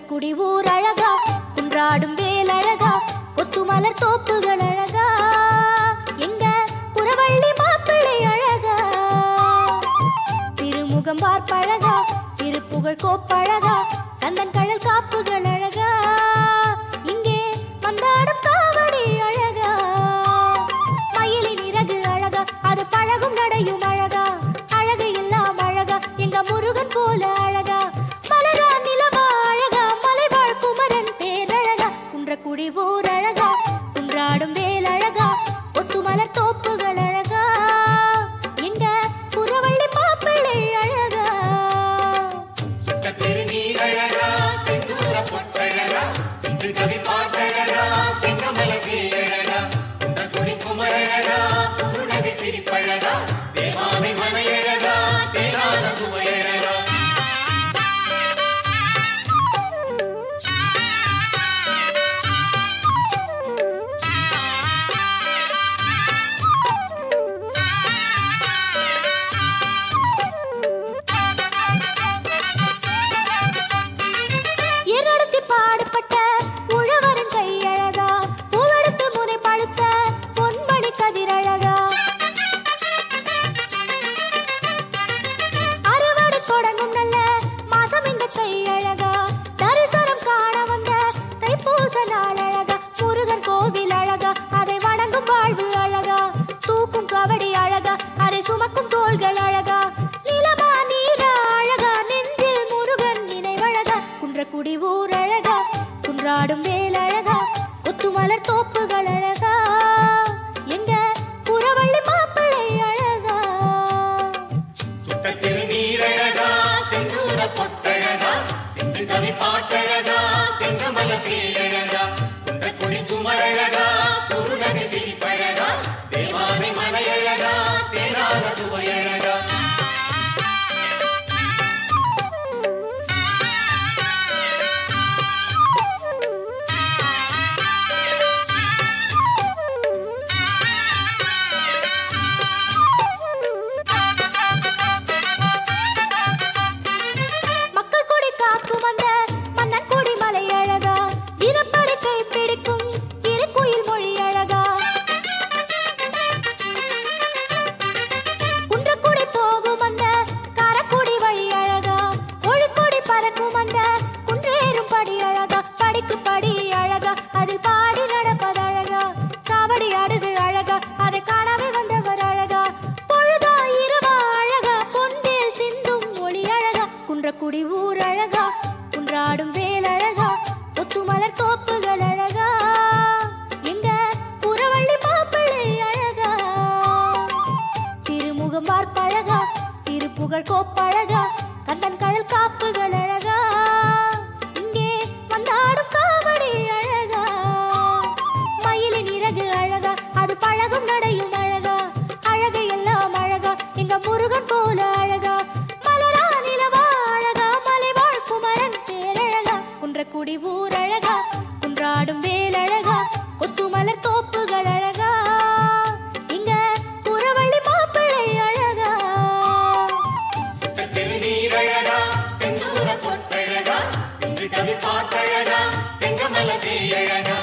குன்றக்குடி ஊர் அழகா, குன்றாடும் வேல் அழகா, கொத்துமலர் தோப்புகள் அழகா, எங்க குறவள்ளி மாப்பிள்ளை அழகா, திருமுகம் பார்ப்பழகா, திருப்புகழ் கோப்பழகா, கந்தன் கடல் காப்புகள் அழகா, இங்கே வந்தாடும் காவடி அழகா, மயிலின் இறகு அழகா, அது பழகும் நடையும் அழகா, அழகு எல்லாம் அழகா, எங்க முருகன் போல அழகா, மலரா நிலவா அழகா, மலைவாழ் குமரன் பேரழகா, குன்றக்குடி ஊர் அழகா, குன்றாடும் வேல் அழகா, ஒத்துமலர் தோப்புகள் அழகா, எங்க குறவள்ளி மாப்பிள்ளை அழகா. திருநீர் அழகா, செந்தூர பொட்டழகா, சிந்து கவி பாட்டழகா, செங்கமல சேழகா, குன்றக்குடி குமரழகா, குருநகை சிரிப்பழகா, தேவானை மனையழகா, தேனான சுவையழகா. பாடுபட்ட உழவரின் கையழகா, பூவெடுத்து முனை பழுத்த பொன்மணி கதிரழகா, அறுவடை தொடங்கும் நல்ல மாதம் இந்த கையழகா, தரிசனம் காண வந்த தைப்பூச நாள் அழகா, முருகன் கோவில் அழகா, அதை வணங்கும் வாழ்வு அழகா, தூக்கும் கவடி அழகா, அதை சுமக்கும் தோள்கள் அழகா, நிலமா நீரா அழகா, நெஞ்சில் முருகன் நினைவழகா, குன்றக்குடி ஊர் அழகா, குன்றாடும் வேல் அழகா, கொத்துமலர் தோப்புகள் அழகா, எங்க குறவள்ளி மாப்பிள்ளை அழகா. திருநீர் அழகா, செந்தூர பொட்டழகா, சிந்து கவி பாட்டழகா, செங்கமல சேழகா, குன்றக்குடி குமரழகா, குருநகை சிரிப்பழகா, தேவானை மனையழகா, தேனான சுவையழகா. குன்றக்குடி ஊர் அழகா, குன்றாடும் வேல் அழகா, ஒத்துமலர் தோப்புகள் அழகா, எங்க குறவள்ளி மாப்பிள்ளை அழகா, திருமுகம் பார்ப்பழகா, திருப்புகழ் கோப்பழகா, கந்தன் கடல் காப்புகள் அழகா, இங்கே வந்தாடும் காவடி அழகா, மயிலின் இறகு அழகா, அது பழகும் நடையும் அழகா, அழகு எல்லாம் அழகா, எங்க முருகன் போல அழகா, மலரா நிலவா அழகா, மலைவாழ் குமரன் பேரழகா, குன்றக்குடி ஊர் அழகா, குன்றாடும் வேல் அழகா, கொத்துமலர் தோப்புகள் அழகா, இங்க குறவள்ளி மாப்பிள்ளை அழகா. திருநீர் அழகா, செந்தூர பொட்டழகா, சிந்து கவி பாட்டழகா, செங்கமல சேழகா,